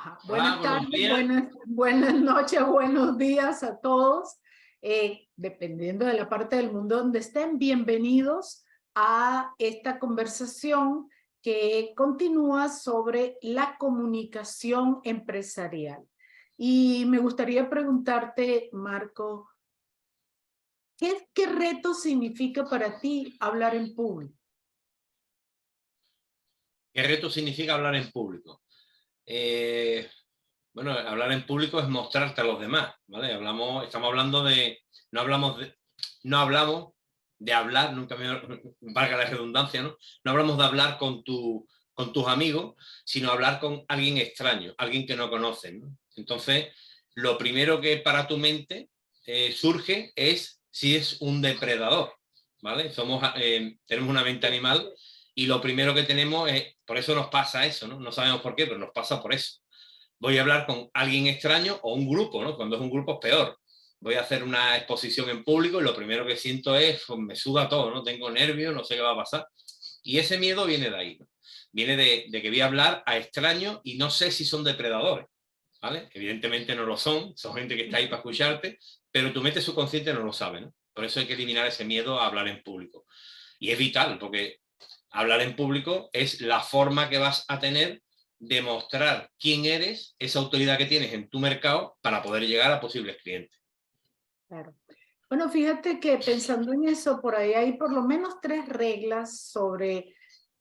Hola, Buenas buenos tardes, días. buenas noches, buenos días a todos. Dependiendo de la parte del mundo donde estén, bienvenidos a esta conversación que continúa sobre la comunicación empresarial. Y me gustaría preguntarte, Marco, ¿qué reto significa para ti hablar en público? ¿Qué reto significa hablar en público? Bueno, hablar en público es mostrarte a los demás, ¿vale? Estamos hablando de, no hablamos de hablar, nunca me valga la redundancia, ¿no? No hablamos de hablar con tus amigos, sino hablar con alguien extraño, alguien que no conoces, ¿no? Entonces, lo primero que para tu mente surge es si es un depredador, ¿vale? Tenemos una mente animal y lo primero que tenemos es, por eso nos pasa eso, ¿no? No sabemos por qué, pero nos pasa por eso. Voy a hablar con alguien extraño o un grupo, ¿no? Cuando es un grupo es peor. Voy a hacer una exposición en público y lo primero que siento es, pues, me suda todo, ¿no? Tengo nervios, no sé qué va a pasar. Y ese miedo viene de ahí, ¿no? Viene de que voy a hablar a extraños y no sé si son depredadores, ¿vale? Evidentemente no lo son gente que está ahí para escucharte, pero tu mente subconsciente no lo sabe, ¿no? Por eso hay que eliminar ese miedo a hablar en público. Y es vital, porque hablar en público es la forma que vas a tener de mostrar quién eres, esa autoridad que tienes en tu mercado para poder llegar a posibles clientes. Claro. Bueno, fíjate que pensando en eso, por ahí hay por lo menos 3 reglas sobre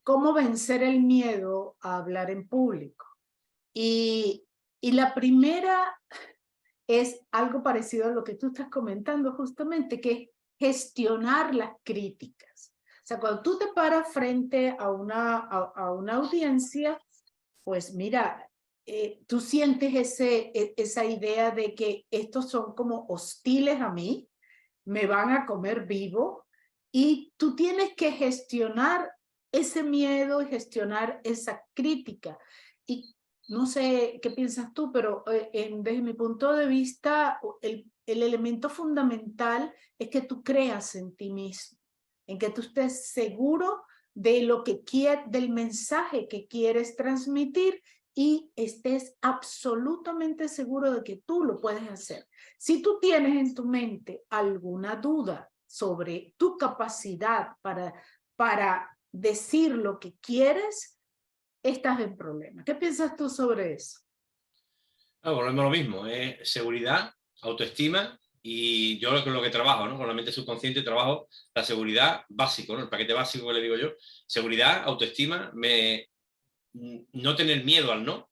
cómo vencer el miedo a hablar en público. Y, y la primera es algo parecido a lo que tú estás comentando justamente, que es gestionar las críticas. O sea, cuando tú te paras frente a una audiencia, pues mira, tú sientes esa idea de que estos son como hostiles a mí, me van a comer vivo, y tú tienes que gestionar ese miedo y gestionar esa crítica. Y no sé qué piensas tú, pero desde mi punto de vista, el elemento fundamental es que tú creas en ti mismo, en que tú estés seguro de lo que del mensaje que quieres transmitir y estés absolutamente seguro de que tú lo puedes hacer. Si tú tienes en tu mente alguna duda sobre tu capacidad para decir lo que quieres, estás en problema. ¿Qué piensas tú sobre eso? Volvemos a lo mismo, es seguridad, autoestima y yo lo que trabajo, ¿no? Con la mente subconsciente trabajo la seguridad básico, ¿no? El paquete básico que le digo yo. Seguridad, autoestima, no tener miedo al no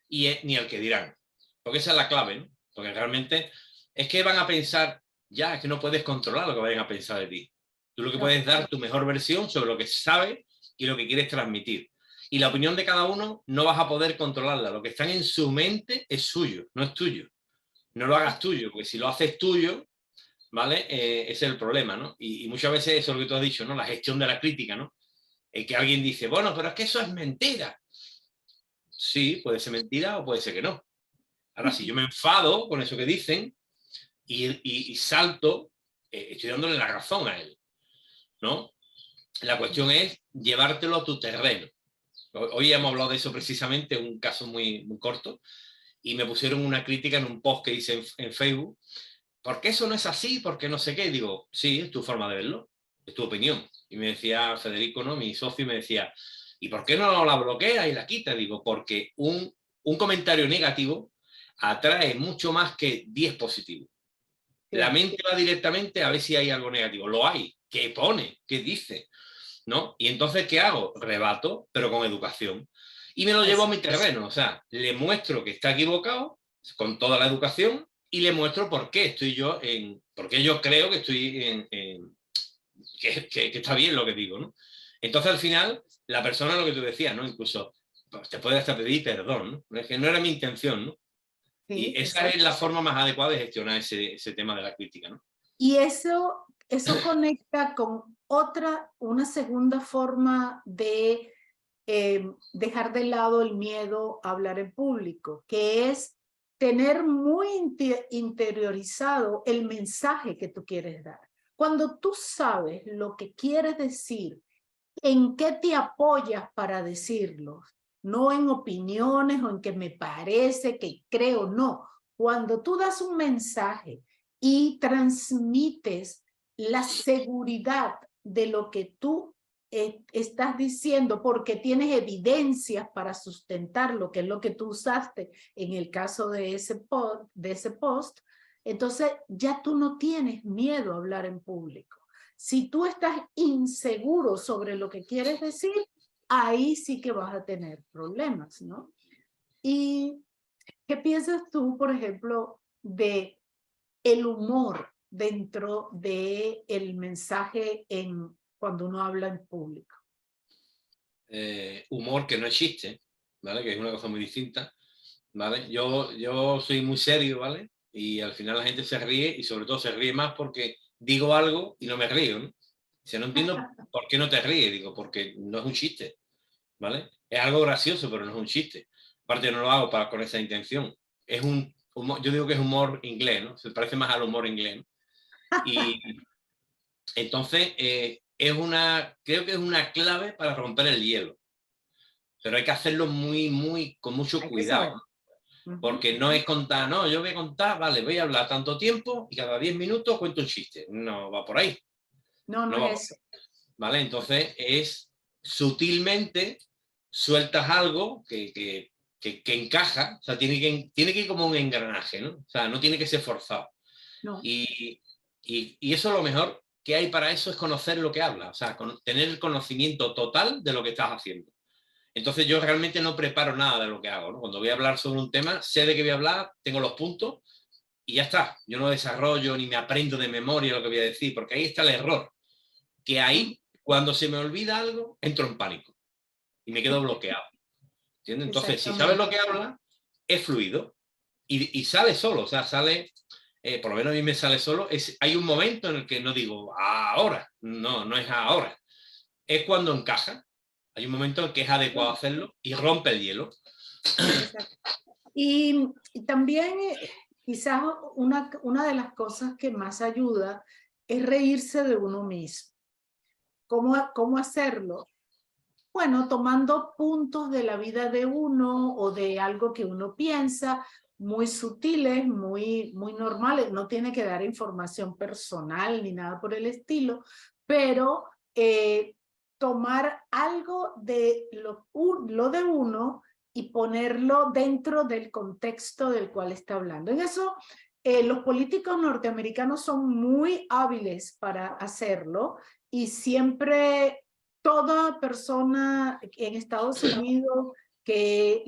ni al que dirán. Porque esa es la clave, ¿no? Porque realmente es que van a pensar, ya, es que no puedes controlar lo que vayan a pensar de ti. Tú lo que puedes dar tu mejor versión sobre lo que sabes y lo que quieres transmitir. Y la opinión de cada uno no vas a poder controlarla. Lo que está en su mente es suyo, no es tuyo. No lo hagas tuyo, porque si lo haces tuyo, ¿vale? Ese es el problema, ¿no? Y muchas veces eso es lo que tú has dicho, ¿no? La gestión de la crítica, ¿no? Que alguien dice, bueno, pero es que eso es mentira. Sí, puede ser mentira o puede ser que no. Ahora, si yo me enfado con eso que dicen y salto, estoy dándole la razón a él, ¿no? La cuestión es llevártelo a tu terreno. Hoy hemos hablado de eso precisamente, un caso muy, muy corto, y me pusieron una crítica en un post que hice en Facebook. ¿Por qué eso no es así? ¿Por qué no sé qué? Y digo, sí, es tu forma de verlo, es tu opinión. Y me decía Federico, ¿no? Mi socio, me decía, ¿y por qué no la bloquea y la quita? Digo, porque un comentario negativo atrae mucho más que 10 positivos. La mente va directamente a ver si hay algo negativo. Lo hay. ¿Qué pone? ¿Qué dice? ¿No? Y entonces, ¿qué hago? Rebato, pero con educación. Y me lo llevo a mi terreno. O sea, le muestro que está equivocado con toda la educación y le muestro por qué yo creo que estoy que está bien lo que digo, ¿no? Entonces, al final, la persona, lo que tú decías, ¿no? Incluso pues, te puede hasta pedir perdón, ¿no? Es que no era mi intención, ¿no? Sí, Y esa exacto. es la forma más adecuada de gestionar ese tema de la crítica, ¿no? Y eso conecta con una segunda forma de dejar de lado el miedo a hablar en público, que es tener muy interiorizado el mensaje que tú quieres dar. Cuando tú sabes lo que quieres decir, en qué te apoyas para decirlo, no en opiniones o en que me parece, que creo, no. Cuando tú das un mensaje y transmites la seguridad de lo que tú estás diciendo porque tienes evidencias para sustentarlo, que es lo que tú usaste en el caso de ese post, entonces ya tú no tienes miedo a hablar en público. Si tú estás inseguro sobre lo que quieres decir, ahí sí que vas a tener problemas, ¿no? ¿Y qué piensas tú, por ejemplo, de el humor dentro de el mensaje cuando uno habla en público? Humor que no existe, ¿vale? Que es una cosa muy distinta, ¿vale? Yo soy muy serio, ¿vale? Y al final la gente se ríe y sobre todo se ríe más porque digo algo y no me río, ¿no? O sea, no entiendo por qué no te ríes, digo, porque no es un chiste, ¿vale? Es algo gracioso, pero no es un chiste. Aparte no lo hago con esa intención. Es un humor, yo digo que es humor inglés, ¿no? Se parece más al humor inglés, ¿no? Y entonces creo que es una clave para romper el hielo. Pero hay que hacerlo con mucho Hay que cuidado, saber. ¿no? Porque no es contar, no, yo voy a contar, vale, voy a hablar tanto tiempo y cada 10 minutos cuento un chiste. No va por ahí. No, no No va por es eso. ahí, ¿vale? Entonces es sutilmente sueltas algo que encaja, o sea, tiene que ir como un engranaje, ¿no? O sea, no tiene que ser forzado. No. Y eso lo mejor que hay para eso es conocer lo que habla, o sea, tener el conocimiento total de lo que estás haciendo. Entonces yo realmente no preparo nada de lo que hago, ¿no? Cuando voy a hablar sobre un tema, sé de qué voy a hablar, tengo los puntos y ya está. Yo no desarrollo ni me aprendo de memoria lo que voy a decir, porque ahí está el error. Que ahí, cuando se me olvida algo, entro en pánico y me quedo bloqueado. ¿Entiendes? Entonces, si sabes Exactamente. lo que habla, es fluido y sale solo, o sea, sale, por lo menos a mí me sale solo. Hay un momento en el que no digo ahora, no es ahora, es cuando encaja. Hay un momento en el que es adecuado hacerlo y rompe el hielo. Exacto. Y también quizás una de las cosas que más ayuda es reírse de uno mismo. ¿Cómo hacerlo? Bueno, tomando puntos de la vida de uno o de algo que uno piensa, muy sutiles, muy normales. No tiene que dar información personal ni nada por el estilo, pero tomar algo de lo de uno y ponerlo dentro del contexto del cual está hablando. En eso, los políticos norteamericanos son muy hábiles para hacerlo y siempre toda persona en Estados Unidos que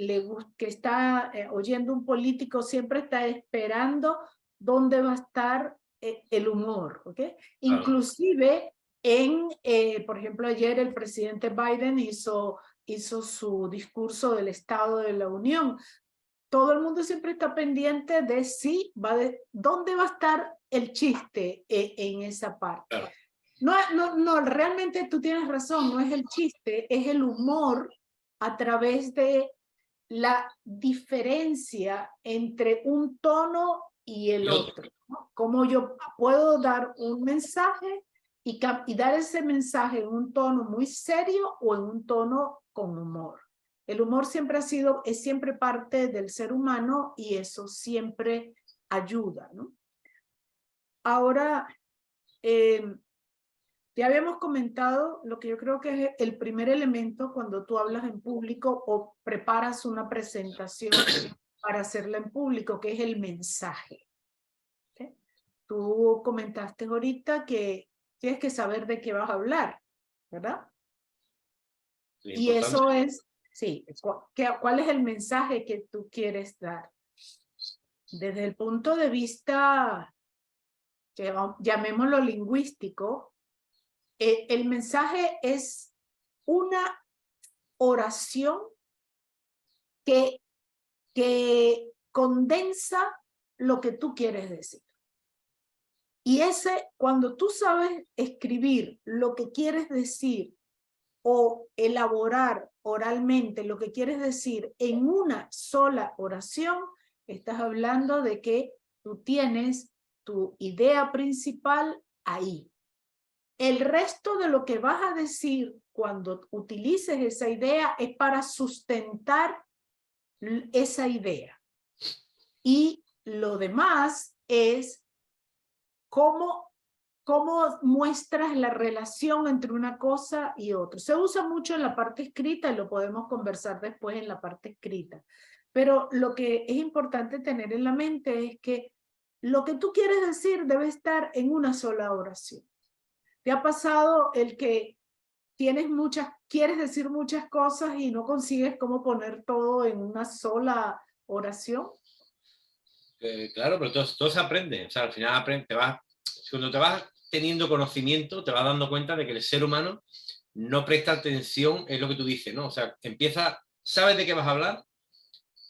está oyendo un político siempre está esperando dónde va a estar el humor, ¿ok? Claro. Inclusive por ejemplo, ayer el presidente Biden hizo su discurso del Estado de la Unión. Todo el mundo siempre está pendiente de dónde va a estar el chiste en esa parte. Claro. No, realmente tú tienes razón, no es el chiste, es el humor a través de la diferencia entre un tono y el otro, ¿no? Cómo yo puedo dar un mensaje y dar ese mensaje en un tono muy serio o en un tono con humor. El humor es siempre parte del ser humano y eso siempre ayuda, ¿no? Ahora, ya habíamos comentado lo que yo creo que es el primer elemento cuando tú hablas en público o preparas una presentación para hacerla en público, que es el mensaje. ¿Okay? Tú comentaste ahorita que tienes que saber de qué vas a hablar, ¿verdad? Es Y importante. eso es, sí, ¿cuál es el mensaje que tú quieres dar? Desde el punto de vista, llamémoslo lingüístico, el mensaje es una oración que condensa lo que tú quieres decir. Y cuando tú sabes escribir lo que quieres decir o elaborar oralmente lo que quieres decir en una sola oración, estás hablando de que tú tienes tu idea principal ahí. el resto de lo que vas a decir cuando utilices esa idea es para sustentar esa idea. Y lo demás es cómo muestras la relación entre una cosa y otra. Se usa mucho en la parte escrita y lo podemos conversar después en la parte escrita. Pero lo que es importante tener en la mente es que lo que tú quieres decir debe estar en una sola oración. ¿Te ha pasado el que quieres decir muchas cosas y no consigues cómo poner todo en una sola oración? Claro, pero todo se aprende. O sea, al final cuando te vas teniendo conocimiento, te vas dando cuenta de que el ser humano no presta atención en lo que tú dices, ¿no? O sea, sabes de qué vas a hablar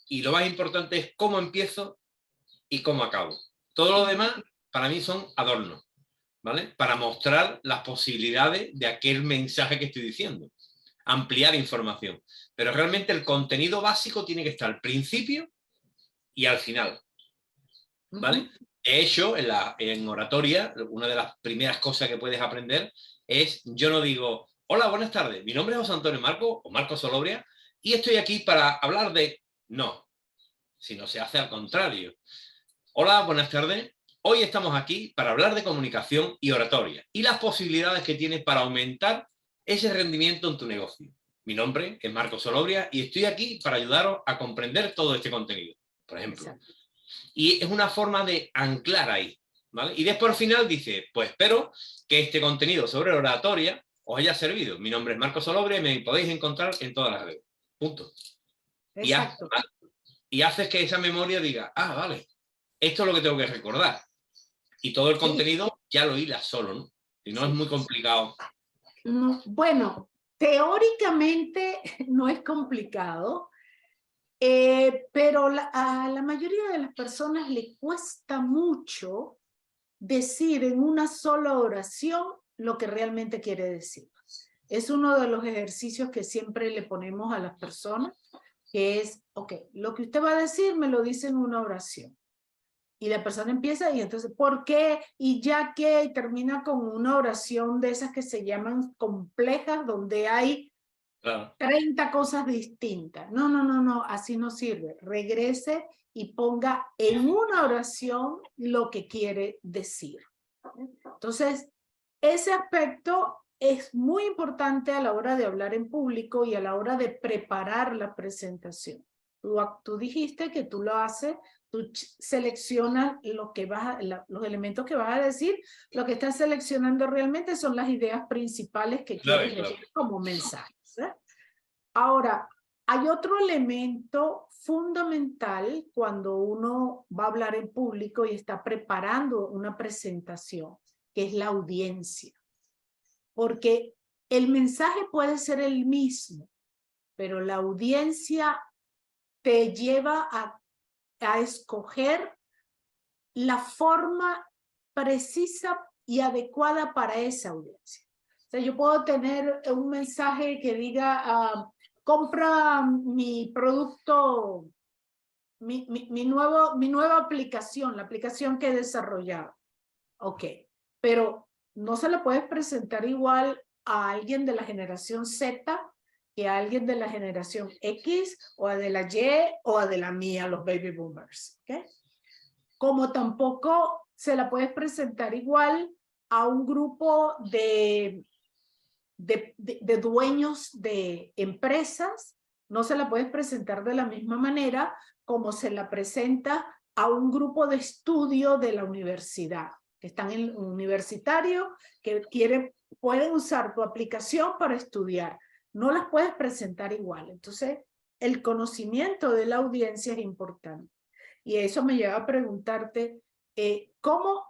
y lo más importante es cómo empiezo y cómo acabo. Todo lo demás, para mí, son adornos, ¿vale? Para mostrar las posibilidades de aquel mensaje que estoy diciendo. Ampliar información. Pero realmente el contenido básico tiene que estar al principio y al final, ¿vale? De hecho, en oratoria, una de las primeras cosas que puedes aprender es, yo no digo, hola, buenas tardes, mi nombre es José Antonio Marco, o Marco Solobria, y estoy aquí para hablar de... No, sino se hace al contrario. Hola, buenas tardes. Hoy estamos aquí para hablar de comunicación y oratoria y las posibilidades que tienes para aumentar ese rendimiento en tu negocio. Mi nombre es Marco Solobria y estoy aquí para ayudaros a comprender todo este contenido, por ejemplo. Exacto. Y es una forma de anclar ahí, ¿vale? Y después al final dice, pues espero que este contenido sobre oratoria os haya servido. Mi nombre es Marco Solobria y me podéis encontrar en todas las redes. Punto. Exacto. Y haces que esa memoria diga, ah, vale, esto es lo que tengo que recordar. Y todo el contenido ya lo hilas solo, ¿no? Y no es muy complicado. No, bueno, teóricamente no es complicado, pero a la mayoría de las personas le cuesta mucho decir en una sola oración lo que realmente quiere decir. Es uno de los ejercicios que siempre le ponemos a las personas, que es, ok, lo que usted va a decir me lo dice en una oración. Y la persona empieza y entonces, ¿por qué? Y ya que, y termina con una oración de esas que se llaman complejas, donde hay 30 cosas distintas. No, no, no, no, así no sirve. Regrese y ponga en una oración lo que quiere decir. Entonces, ese aspecto es muy importante a la hora de hablar en público y a la hora de preparar la presentación. Tú dijiste que tú lo haces, tú seleccionas lo que los elementos que vas a decir, lo que estás seleccionando realmente son las ideas principales que quieres decir como mensajes. Ahora, hay otro elemento fundamental cuando uno va a hablar en público y está preparando una presentación, que es la audiencia. Porque el mensaje puede ser el mismo, pero la audiencia te lleva a escoger la forma precisa y adecuada para esa audiencia. O sea, yo puedo tener un mensaje que diga, compra mi producto, mi nueva aplicación, la aplicación que he desarrollado. Ok, pero no se la puedes presentar igual a alguien de la generación Z que a alguien de la generación X o a de la Y o a de la mía, los baby boomers. ¿Okay? Como tampoco se la puedes presentar igual a un grupo de dueños de empresas, no se la puedes presentar de la misma manera como se la presenta a un grupo de estudio de la universidad, que están en universitario, que pueden usar tu aplicación para estudiar. No las puedes presentar igual. Entonces, el conocimiento de la audiencia es importante. Y eso me lleva a preguntarte, ¿cómo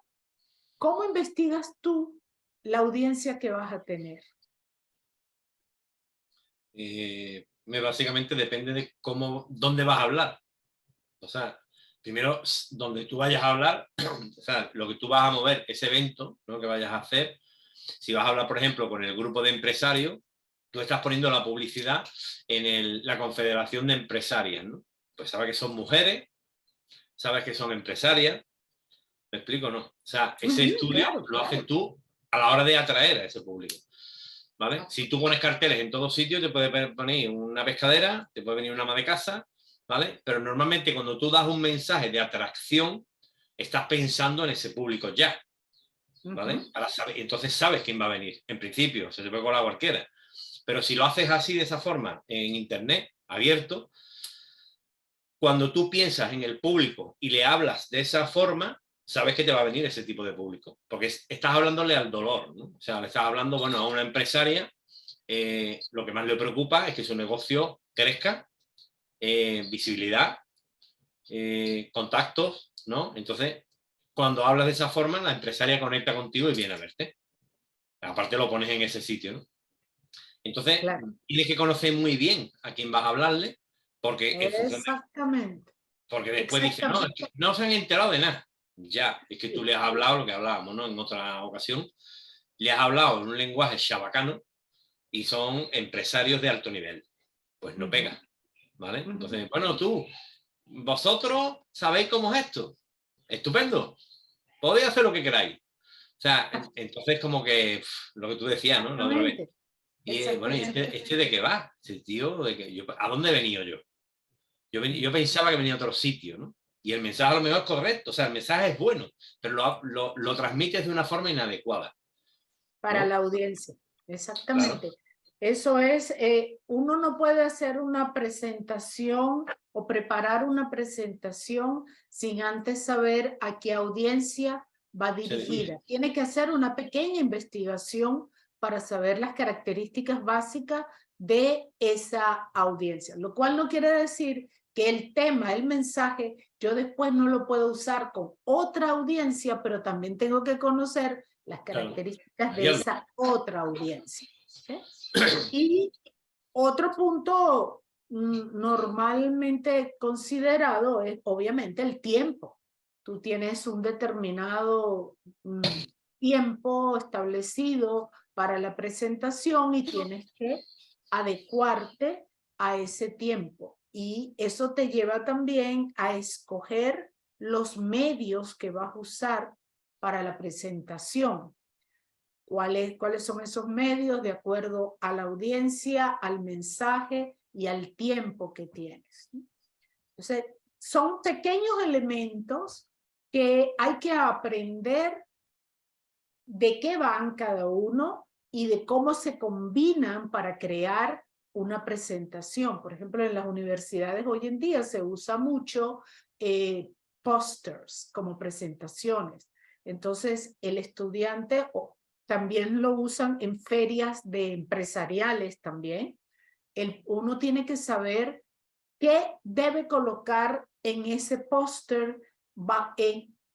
investigas tú la audiencia que vas a tener? Básicamente depende de dónde vas a hablar. O sea, primero, donde tú vayas a hablar, o sea, lo que tú vas a mover, ese evento, ¿no?, que vayas a hacer. Si vas a hablar, por ejemplo, con el grupo de empresarios, tú estás poniendo la publicidad en la Confederación de Empresarias, ¿no? Pues sabes que son mujeres, sabes que son empresarias. ¿Me explico, no? O sea, ese estudio lo haces tú a la hora de atraer a ese público. ¿Vale? Si tú pones carteles en todos sitios, te puede poner una pescadera, te puede venir una ama de casa, ¿vale? Pero normalmente cuando tú das un mensaje de atracción, estás pensando en ese público ya, ¿vale? Para saber, entonces sabes quién va a venir. En principio, se te puede colar cualquiera. Pero si lo haces así, de esa forma, en internet, abierto, cuando tú piensas en el público y le hablas de esa forma, sabes que te va a venir ese tipo de público, porque estás hablándole al dolor, ¿no? O sea, le estás hablando, bueno, a una empresaria, lo que más le preocupa es que su negocio crezca, visibilidad, contactos, ¿no? Entonces, cuando hablas de esa forma, la empresaria conecta contigo y viene a verte. Aparte lo pones en ese sitio, ¿no? Entonces, Claro. tienes que conocer muy bien a quién vas a hablarle, porque en función de, Exactamente. porque después dice, no, es que no se han enterado de nada. Ya, es que tú le has hablado lo que hablábamos, ¿no? En otra ocasión, le has hablado en un lenguaje chabacano y son empresarios de alto nivel. Pues no pega, ¿vale? Entonces, bueno, vosotros sabéis cómo es esto. Estupendo. Podéis hacer lo que queráis. O sea, entonces como que lo que tú decías, ¿no? La otra vez. Y bueno, ¿y este de qué va? Este tío, ¿a dónde he venido yo? Yo pensaba que venía a otro sitio, ¿no? Y el mensaje a lo mejor es correcto, o sea, el mensaje es bueno, pero lo transmites de una forma inadecuada. Para ¿no? la audiencia, exactamente. Claro. Eso es, uno no puede hacer una presentación o preparar una presentación sin antes saber a qué audiencia va dirigida. Tiene que hacer una pequeña investigación para saber las características básicas de esa audiencia, lo cual no quiere decir que el tema, el mensaje, yo después no lo puedo usar con otra audiencia, pero también tengo que conocer las características de esa otra audiencia. ¿Sí? Y otro punto normalmente considerado es obviamente el tiempo. Tú tienes un determinado tiempo establecido para la presentación y tienes que adecuarte a ese tiempo. Y eso te lleva también a escoger los medios que vas a usar para la presentación. ¿Cuáles son esos medios de acuerdo a la audiencia, al mensaje y al tiempo que tienes? Entonces, son pequeños elementos que hay que aprender de qué van cada uno y de cómo se combinan para crear una presentación. Por ejemplo, en las universidades hoy en día se usa mucho posters como presentaciones. Entonces, el estudiante también lo usan en ferias de empresariales también. Uno tiene que saber qué debe colocar en ese póster,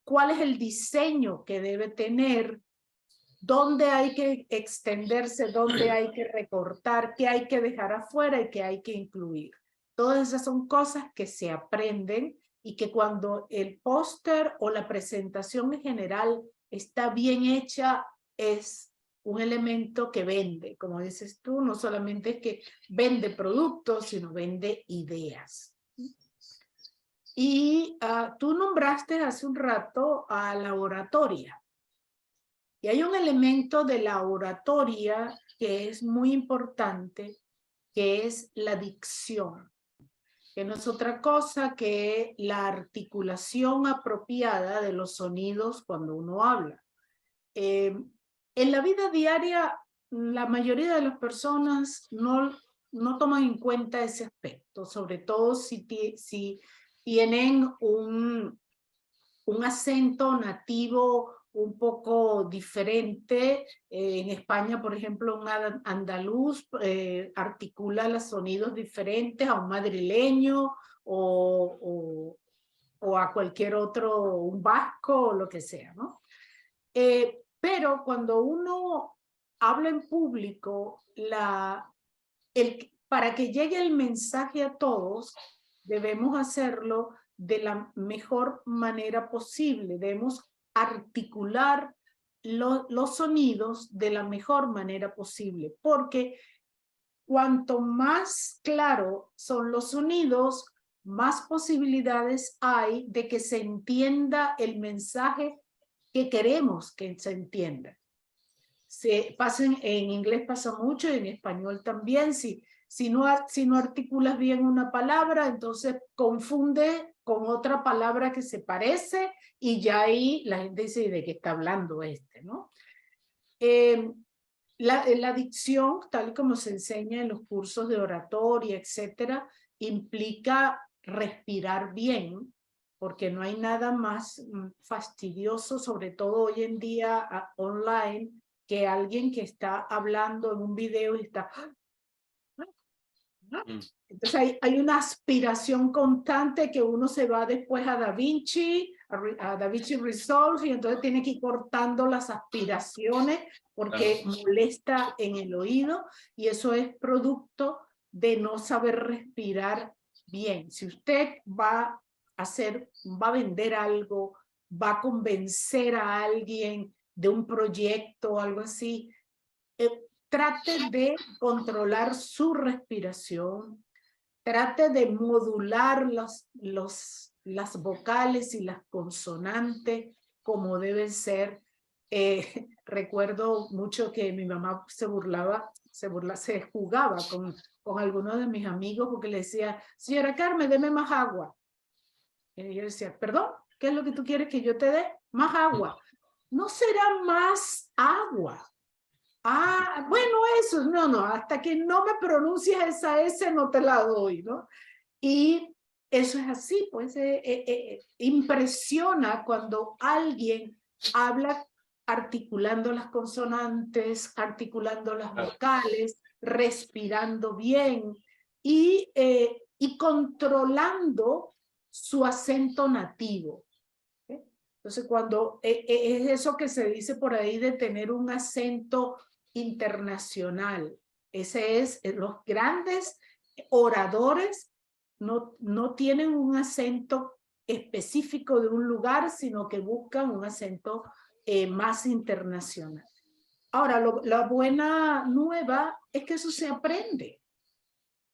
cuál es el diseño que debe tener, dónde hay que extenderse, dónde hay que recortar, qué hay que dejar afuera y qué hay que incluir. Todas esas son cosas que se aprenden y que cuando el póster o la presentación en general está bien hecha, es un elemento que vende. Como dices tú, no solamente es que vende productos, sino vende ideas. Y tú nombraste hace un rato a la oratoria. Y hay un elemento de la oratoria que es muy importante, que es la dicción, que no es otra cosa que la articulación apropiada de los sonidos cuando uno habla. En la vida diaria, la mayoría de las personas no toman en cuenta ese aspecto, sobre todo si tienen un acento nativo un poco diferente. En España, por ejemplo, un andaluz articula los sonidos diferentes a un madrileño o a cualquier otro, un vasco o lo que sea, ¿no? Pero cuando uno habla en público, para que llegue el mensaje a todos, debemos hacerlo de la mejor manera posible. Debemos articular los sonidos de la mejor manera posible, porque cuanto más claro son los sonidos, más posibilidades hay de que se entienda el mensaje que queremos que se entienda. en inglés pasa mucho y en español también. Si no articulas bien una palabra, entonces confunde con otra palabra que se parece y ya ahí la gente dice, ¿de qué está hablando este? ¿No? La dicción, tal y como se enseña en los cursos de oratoria, etcétera, implica respirar bien, porque no hay nada más fastidioso, sobre todo hoy en día online, que alguien que está hablando en un video y está... Entonces hay una aspiración constante que uno se va después a DaVinci, a DaVinci Resolve, y entonces tiene que ir cortando las aspiraciones porque molesta en el oído, y eso es producto de no saber respirar bien. Si usted va a vender algo, va a convencer a alguien de un proyecto o algo así, trate de controlar su respiración, trate de modular las vocales y las consonantes como deben ser. Recuerdo mucho que mi mamá se jugaba con algunos de mis amigos porque le decía, señora Carmen, deme más agua. Y yo decía, perdón, ¿qué es lo que tú quieres que yo te dé? Más agua. ¿No será más agua? Ah, bueno, eso, no, hasta que no me pronuncies esa S no te la doy, ¿no? Y eso es así, pues impresiona cuando alguien habla articulando las consonantes, articulando las vocales, respirando bien y controlando su acento nativo. Entonces, cuando es eso que se dice por ahí de tener un acento internacional, ese es, los grandes oradores no tienen un acento específico de un lugar, sino que buscan un acento más internacional. Ahora, la buena nueva es que eso se aprende.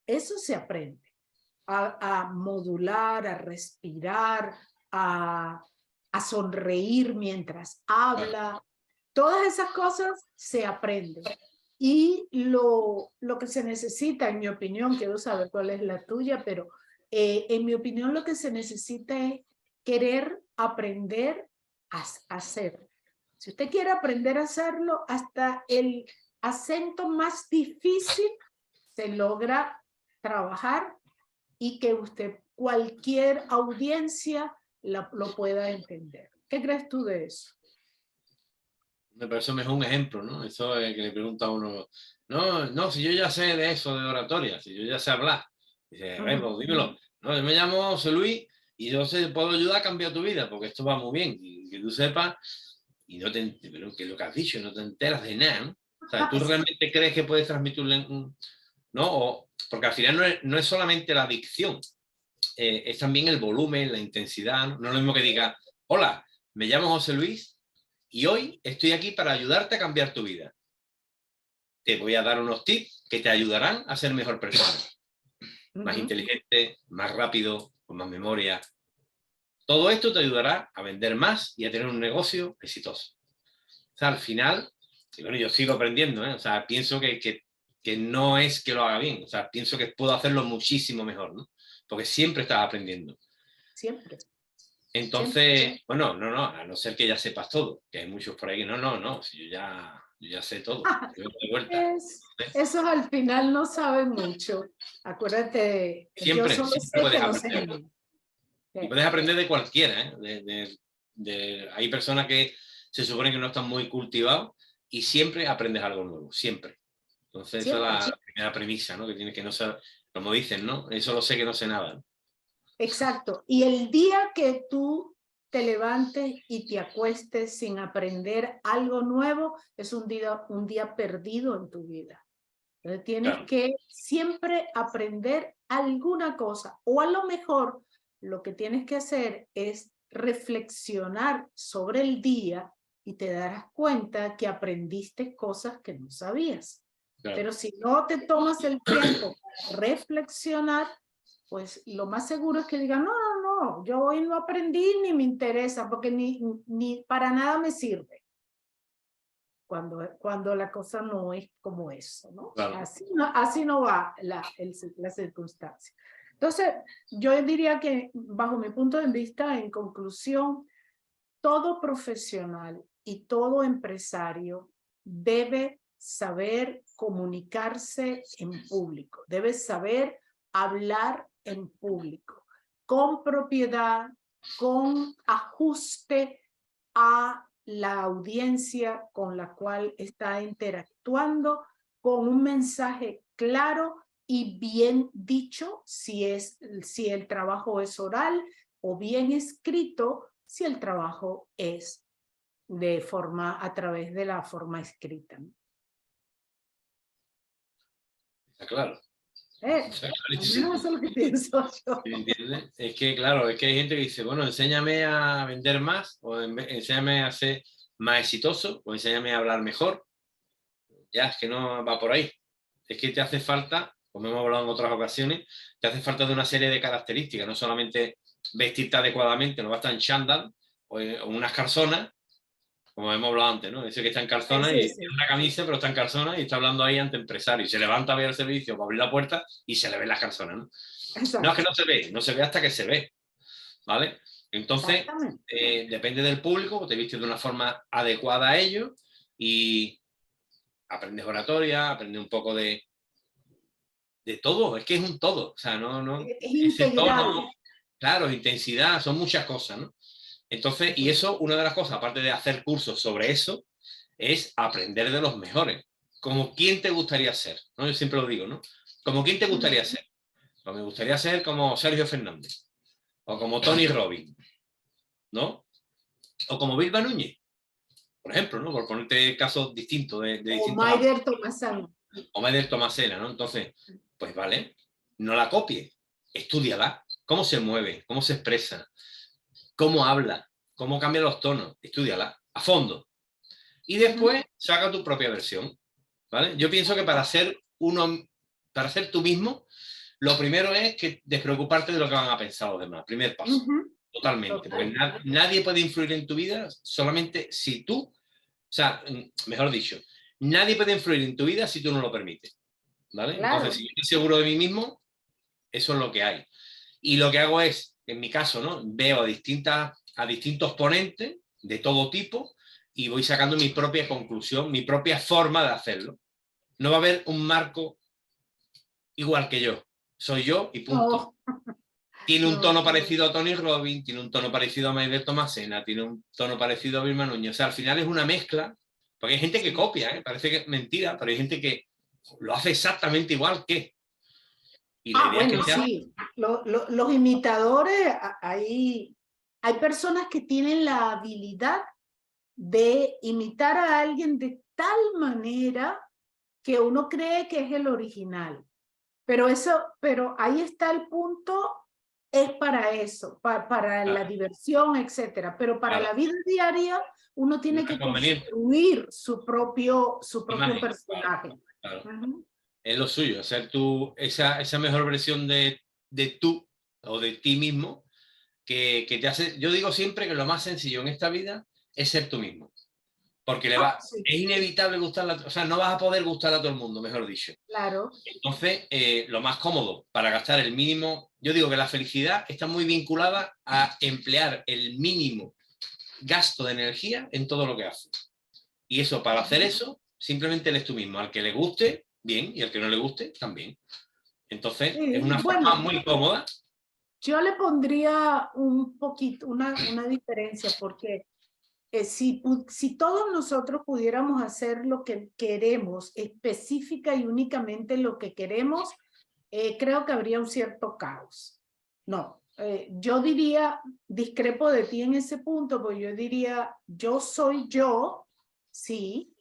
Eso se aprende. A modular, a respirar, a sonreír mientras habla. Todas esas cosas se aprenden. Y lo que se necesita, en mi opinión, quiero saber cuál es la tuya, pero en mi opinión lo que se necesita es querer aprender a hacer. Si usted quiere aprender a hacerlo, hasta el acento más difícil se logra trabajar y que usted, cualquier audiencia, lo pueda entender. ¿Qué crees tú de eso? Me parece mejor un ejemplo, ¿no? Eso es que le pregunta a uno, no, si yo ya sé de eso, de oratoria, si yo ya sé hablar. Dice, a ver, pues dímelo. No, yo me llamo José Luis y yo puedo ayudar a cambiar tu vida, porque esto va muy bien. Y que tú sepas, y no te, pero que lo que has dicho, no te enteras de nada, ¿no? O sea, ¿tú realmente crees que puedes transmitirle, no? Porque al final no es solamente la dicción, es también el volumen, la intensidad, ¿no? No es lo mismo que diga, hola, me llamo José Luis y hoy estoy aquí para ayudarte a cambiar tu vida. Te voy a dar unos tips que te ayudarán a ser mejor persona. Más inteligente, más rápido, con más memoria. Todo esto te ayudará a vender más y a tener un negocio exitoso. O sea, al final, y bueno, yo sigo aprendiendo, ¿eh? O sea, pienso que no es que lo haga bien. O sea, pienso que puedo hacerlo muchísimo mejor, ¿no? Porque siempre estás aprendiendo. Siempre. Entonces, Siempre. bueno, a no ser que ya sepas todo, que hay muchos por ahí que no, si yo ya sé todo, yo de vuelta. Esos al final no saben mucho. Acuérdate, yo Siempre solo sé puedes que no sé aprender. nada. Y puedes aprender de cualquiera, ¿eh? Hay personas que se supone que no están muy cultivados y siempre aprendes algo nuevo, siempre. Entonces, esa es la primera premisa, ¿no? Que tienes que no saber, como dicen, ¿no? Eso lo sé que no sé nada, ¿no? Exacto. Y el día que tú te levantes y te acuestes sin aprender algo nuevo, es un día perdido en tu vida. Entonces tienes que siempre aprender alguna cosa, o a lo mejor lo que tienes que hacer es reflexionar sobre el día y te darás cuenta que aprendiste cosas que no sabías. Claro. Pero si no te tomas el tiempo para reflexionar, pues lo más seguro es que digan, no, yo hoy no aprendí ni me interesa porque ni para nada me sirve. cuando la cosa no es como eso, ¿no? Claro. Así no va la circunstancia. Entonces, yo diría que bajo mi punto de vista, en conclusión, todo profesional y todo empresario debe saber comunicarse en público, debe saber hablar en público, con propiedad, con ajuste a la audiencia con la cual está interactuando, con un mensaje claro y bien dicho, si el trabajo es oral, o bien escrito, si el trabajo es a través de la forma escrita. Está claro. Está Al menos eso es lo que pienso yo. ¿Entiendes? Es que, claro, es que hay gente que dice, bueno, enséñame a vender más, o enséñame a ser más exitoso, o enséñame a hablar mejor. Ya, es que no va por ahí. Es que te hace falta, como hemos hablado en otras ocasiones, te hace falta de una serie de características, no solamente vestirte adecuadamente, no basta en chándal o unas calzonas, como hemos hablado antes, ¿no? Ese que está en calzonas y tiene una camisa, pero está en calzonas y está hablando ahí ante empresario. Y se levanta a ver el servicio para abrir la puerta y se le ven las calzonas, ¿no? No es que no se ve hasta que se ve, ¿vale? Entonces, depende del público, te vistes de una forma adecuada a ello y aprendes oratoria, aprendes un poco de todo, es que es un todo, o sea, es integral. Tono, claro, intensidad, son muchas cosas, ¿no? Entonces, y eso, una de las cosas, aparte de hacer cursos sobre eso, es aprender de los mejores. Como quién te gustaría ser, ¿no? Yo siempre lo digo, ¿no? Como quién te gustaría ser. Pues me gustaría ser como Sergio Fernández, o como Tony Robbins, ¿no? O como Vilma Núñez, por ejemplo, ¿no? Por ponerte casos distintos de o Maider Tomasana. O Maider Tomasena, ¿no? Entonces, pues vale, no la copies, estúdiala. ¿Cómo se mueve? ¿Cómo se expresa? ¿Cómo habla? ¿Cómo cambia los tonos? Estúdiala a fondo. Y después saca tu propia versión, ¿vale? Yo pienso que para ser tú mismo, lo primero es que despreocuparte de lo que van a pensar los demás. Primer paso. Totalmente. Porque nadie puede influir en tu vida solamente si tú, o sea, mejor dicho, nadie puede influir en tu vida si tú no lo permites, ¿vale? Claro. Entonces, si yo estoy seguro de mí mismo, eso es lo que hay. Y lo que hago es, en mi caso, ¿no? Veo a distintos ponentes de todo tipo y voy sacando mi propia conclusión, mi propia forma de hacerlo. No va a haber un Marco igual que yo. Soy yo y punto. Oh. Tiene un tono parecido a Tony Robbins, tiene un tono parecido a Maider Tomasena, tiene un tono parecido a Vilma Núñez. O sea, al final es una mezcla, porque hay gente que copia, ¿eh? Parece que es mentira, pero hay gente que lo hace exactamente igual que. Y la idea bueno, es que sea... sí. Los imitadores, hay personas que tienen la habilidad de imitar a alguien de tal manera que uno cree que es el original. Pero ahí está el punto, es para eso, para la diversión, etcétera. Pero para la vida diaria, uno tiene que construir su propio personaje. Claro. Es lo suyo, hacer esa mejor versión de tú o de ti mismo que te hace. Yo digo siempre que lo más sencillo en esta vida es ser tú mismo. Porque es inevitable o sea, no vas a poder gustar a todo el mundo, mejor dicho. Claro. Entonces, lo más cómodo para gastar el mínimo, yo digo que la felicidad está muy vinculada a emplear el mínimo gasto de energía en todo lo que haces. Y eso, para hacer eso, simplemente eres tú mismo. Al que le guste, bien, y al que no le guste, también. Entonces, es una forma muy cómoda. Yo le pondría un poquito, una diferencia, porque si todos nosotros pudiéramos hacer lo que queremos, específica y únicamente lo que queremos, creo que habría un cierto caos. No, yo diría, discrepo de ti en ese punto, porque yo diría, yo soy yo, sí,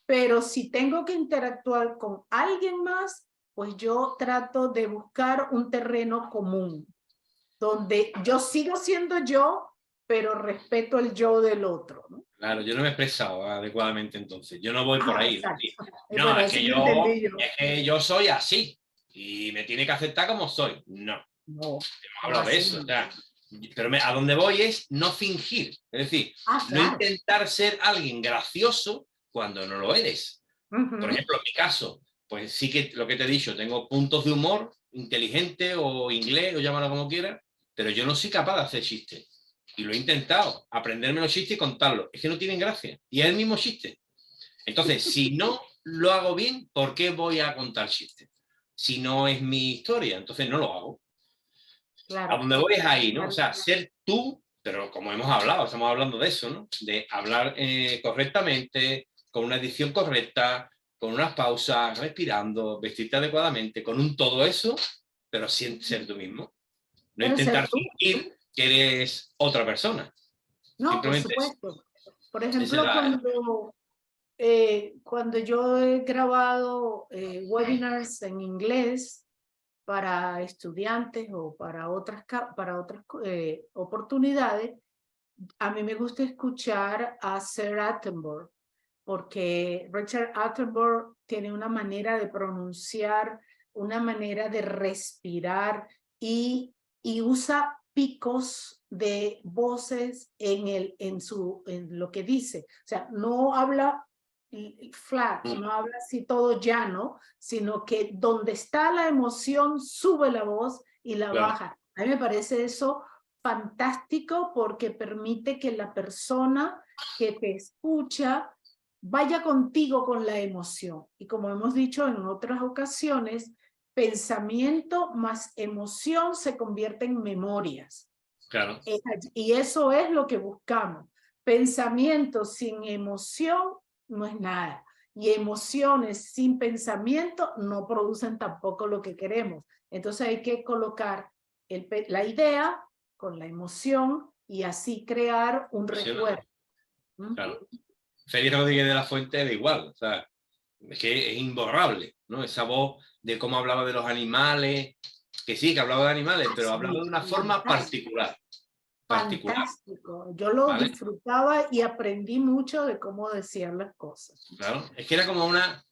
pero si tengo que interactuar con alguien más, pues yo trato de buscar un terreno común, donde yo sigo siendo yo, pero respeto el yo del otro, ¿no? Claro, yo no me he expresado adecuadamente entonces. Yo no voy por ahí. No, bueno, es que yo soy así y me tiene que aceptar como soy. No. No hablo de eso. O sea, pero a donde voy es no fingir. Es decir, no intentar ser alguien gracioso cuando no lo eres. Ujú. Por ejemplo, en mi caso, pues sí que lo que te he dicho, tengo puntos de humor inteligente o inglés, o llámalo como quieras, pero yo no soy capaz de hacer chistes. Y lo he intentado, aprenderme los chistes y contarlos. Es que no tienen gracia. Y es el mismo chiste. Entonces, si no lo hago bien, ¿por qué voy a contar chistes? Si no es mi historia, entonces no lo hago. A Claro, donde hay voy que es ahí, ¿no? O cambiar. sea, ser tú, pero como hemos hablado, estamos hablando de eso, ¿no? De hablar correctamente, con una edición correcta, con unas pausas, respirando, vestirte adecuadamente, con un todo eso, pero sin ser tú mismo. No Pero ser intentar tú, fingir que eres otra persona. no, por Simplemente supuesto. Por esa es ejemplo, cuando yo he grabado webinars en inglés para estudiantes o para otras oportunidades, a mí me gusta escuchar a Sir Attenborough, porque Richard Attenborough tiene una manera de pronunciar, una manera de respirar y usa picos de voces en lo que dice. O sea, no habla flat, no habla así todo llano, sino que donde está la emoción sube la voz y la claro, baja. A mí me parece eso fantástico porque permite que la persona que te escucha vaya contigo con la emoción. Y como hemos dicho en otras ocasiones, pensamiento más emoción se convierte en memorias. claro, Y eso es lo que buscamos. Pensamiento sin emoción no es nada. Y emociones sin pensamiento no producen tampoco lo que queremos. Entonces hay que colocar la idea con la emoción y así crear un impresionante, recuerdo. ¿Mm? claro. Félix Rodríguez de la Fuente da igual, o sea, es que es imborrable, ¿no? Esa voz de cómo hablaba de los animales, que sí, que hablaba de animales, pero hablaba de Sí, una forma particular, particular, fantástico. Yo lo ¿vale? disfrutaba y aprendí mucho de cómo decían las cosas. Claro, es que era como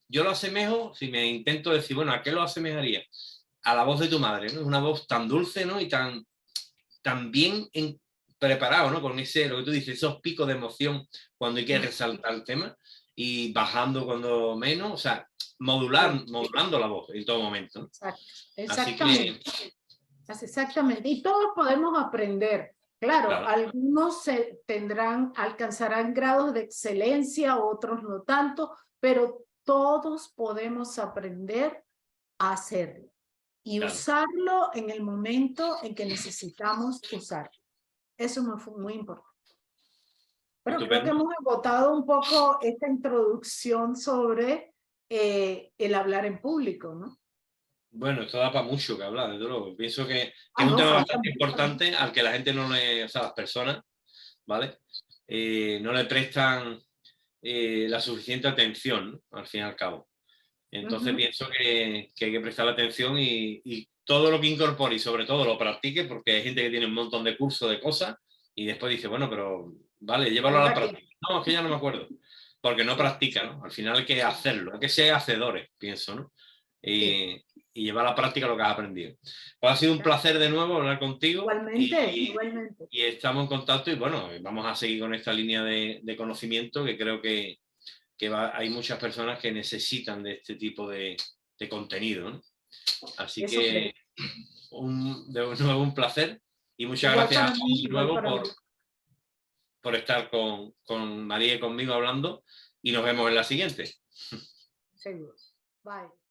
yo lo asemejo, si me intento decir, bueno, ¿a qué lo asemejaría? A la voz de tu madre, ¿no? Es una voz tan dulce, ¿no? Y tan bien preparado, ¿no? Con lo que tú dices, esos picos de emoción cuando hay que resaltar el tema y bajando cuando menos, o sea, modulando la voz en todo momento, ¿no? Exacto, Así que, exactamente. Exactamente. Y todos podemos aprender. Claro, claro, algunos alcanzarán grados de excelencia, otros no tanto, pero todos podemos aprender a hacerlo y claro, usarlo en el momento en que necesitamos usarlo. Eso es muy importante. Bueno, creo que estupendo. hemos agotado un poco esta introducción sobre el hablar en público, ¿no? Bueno, esto da para mucho que hablar, desde luego. Pienso que Ah, es un no, tema falta bastante mucho, ¿no? importante al que la gente o sea, las personas, ¿vale? No le prestan la suficiente atención, ¿no? Al fin y al cabo. Entonces Ujú. pienso que hay que prestar atención y todo lo que incorpore y sobre todo lo practique, porque hay gente que tiene un montón de cursos de cosas y después dice, bueno, pero vale, llévalo a la ¿Ahora qué? práctica. No, es que ya no me acuerdo, porque no Sí, practica, ¿no? Al final hay que hacerlo, hay que ser hacedores, pienso, ¿no? sí. Y llevar a la práctica lo que has aprendido. Pues ha sido un placer de nuevo hablar contigo Igualmente, igualmente. y estamos en contacto y bueno, vamos a seguir con esta línea de conocimiento que creo que hay muchas personas que necesitan de este tipo de contenido, ¿no? Así Eso creo. que de nuevo un placer y muchas Igual gracias a para mí, todos de igual nuevo para mí. por estar con María y conmigo hablando y nos vemos en la siguiente. Seguro. Bye.